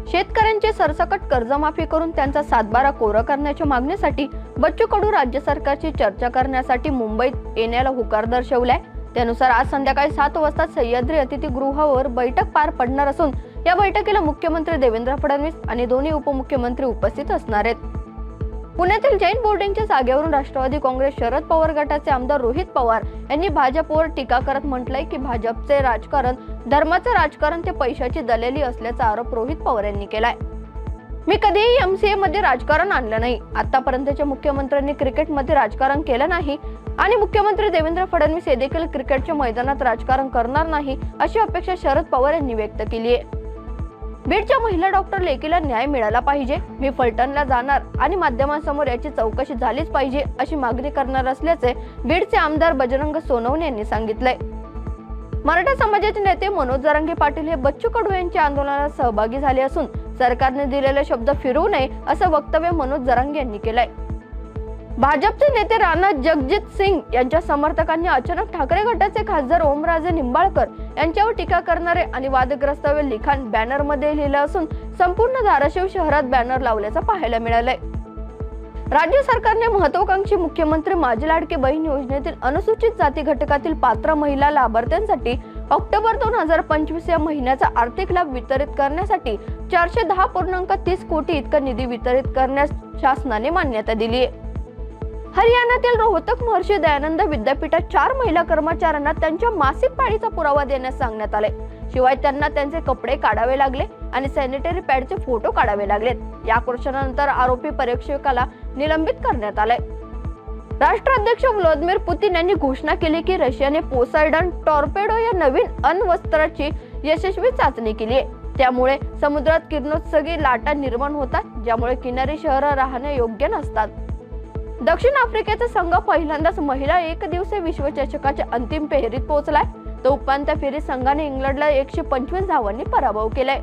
शेतकऱ्यांची सरसकट कर्जमाफी करून त्यांचा सातबारा कोरा करण्याच्या मागणीसाठी बच्चू कडू राज्य सरकारची चर्चा करण्यासाठी मुंबईत येण्याला होकार दर्शवलाय। त्यानुसार आज संध्याकाळी 7 वाजता सह्याद्री अतिथीगृहावर बैठक पार पडणार असून या बैठकीला मुख्यमंत्री देवेंद्र फडणवीस आणि दोन्ही उपमुख्यमंत्री उपस्थित असणार आहेत। पुण्यातील जैन बोर्डिंगच्या जागेवरून राष्ट्रवादी काँग्रेस शरद पवार गटाचे आमदार रोहित पवार यांनी भाजपवर टीका करत म्हटलंय की भाजपचे राजकारण धर्माचे राजकारण ते पैशाची दलेली असल्याचा आरोप रोहित पवार यांनी केलाय। मी कधीही एमसीए मध्ये राजकारण आणलं नाही, आतापर्यंतच्या मुख्यमंत्र्यांनी क्रिकेटमध्ये राजकारण केलं नाही आणि मुख्यमंत्री देवेंद्र फडणवीस हे देखील क्रिकेटच्या मैदानात राजकारण करणार नाही अशी अपेक्षा शरद पवार यांनी व्यक्त केली आहे। बीडच्या महिला डॉक्टर लेकीला न्याय मिळाला पाहिजे, मी फलटणला जाणार आणि माध्यमांसमोर याची चौकशी झालीच पाहिजे अशी मागणी करणार असल्याचे बीडचे आमदार बजरंग सोनवणे यांनी सांगितलंय। मराठा समाजाचे नेते मनोज जरांगे पाटील हे बच्चू कडू यांच्या आंदोलनात सहभागी झाले असून सरकारने दिलेले शब्द फिरवू नये असं वक्तव्य मनोज जरांगे यांनी केलंय। भाजपचे नेते राणा जगजित सिंग यांच्या समर्थकांनी अचानक ठाकरे गटाचे खासदार ओमराजे निंबाळकर यांच्यावर टीका करणारे आणि वादग्रस्त लिखाण बॅनरमध्ये लिहिलं असून संपूर्ण धाराशिव शहरात बॅनर लावल्याचं पाहायला मिळालंय। राज्य सरकारने महत्वाकांक्षी मुख्यमंत्री माझी लाडकी बहीण योजनेतील अनुसूचित जाती घटकातील पात्र महिला लाभार्थ्यांसाठी ऑक्टोबर 2025 या महिन्याचा आर्थिक लाभ वितरित करण्यासाठी 410.30 कोटी इतका निधी वितरित करण्यास शासनाने मान्यता दिली आहे। हरियाणातील रोहतक महर्षी दयानंद विद्यापीठात 4 महिला कर्मचाऱ्यांना त्यांच्या मासिक पाळीचा पुरावा देण्यास सांगण्यात आले। शिवाय त्यांना त्यांचे कपडे काढावे लागले आणि सॅनिटरी पॅडचे फोटो काढावे लागलेत। या आक्रोशनानंतर आरोपी परीक्षकाला निलंबित करण्यात आले। राष्ट्राध्यक्ष व्लादिमीर पुतीन यांनी घोषणा केली की रशियाने पोसायडन टॉर्पेडो या नवीन अण्वस्त्राची यशस्वी चाचणी केली आहे। त्यामुळे समुद्रात किरणोत्सर्गी लाटा निर्माण होतात, ज्यामुळे किनारी शहरं राहणे योग्य नसतात। दक्षिण आफ्रिकेचा संघ पहिल्यांदाच महिला एकदिवसीय विश्वचषकाच्या अंतिम फेरीत पोहोचलाय। तो उपांत्य फेरीत संघाने इंग्लंडला 125 धावांनी पराभव केलाय।